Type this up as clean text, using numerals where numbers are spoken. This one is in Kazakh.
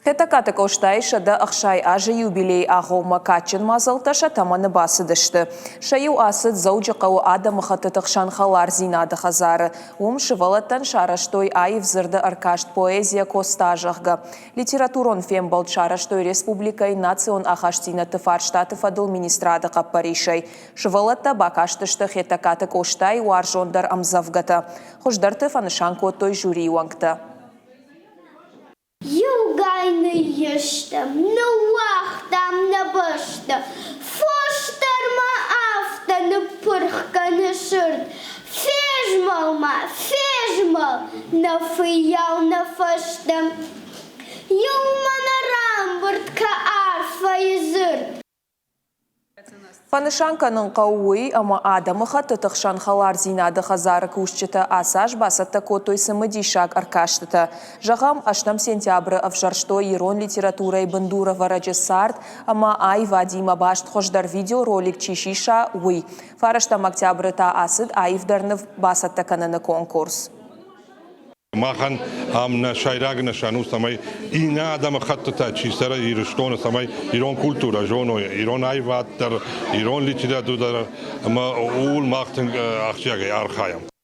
Хетакаты коштай шада ахшай ажи юбилей агома качын мазалташа таманы басы дышты. Шаю асыд заужақау адам хатытықшан халар зинады хазары. Шывалаттан шараштой айв зырды аркашт поэзия костажығға. Литературон фембалт шараштой республикай национ ахаштина тыфар штаты фадыл министрады қаппаришай. Шывалатта бакаштышты хетакаты коштай уаржондар амзавгата. Хождар тыфанышан той жюри уаңкта. Югайны ешті, на уақтам на башты, фоштарма автаны пырққаны шырт, фежмал, на фыял на фаштым, юлмана рамбыртка арфа езырт. Фанышанканың қауы ама адамыға тұтықшан халар зинады хазары күшчіті асаж басатта котой сымыдишак аркаштыты. Жағам 8 сентябры авжаршто ирон литературай бандура вараджы сарт, ама ай Вадима башт хождар видеоролик чишиша уй. Фараштам октябры та асыд айвдарнов басатта кананы конкурс. Махан амна шайрагна шану самай ина адам хаттата чисара ирштона самай ирон культура жоно ирон айваттар ирон литература ама ул махтын ахчага архаям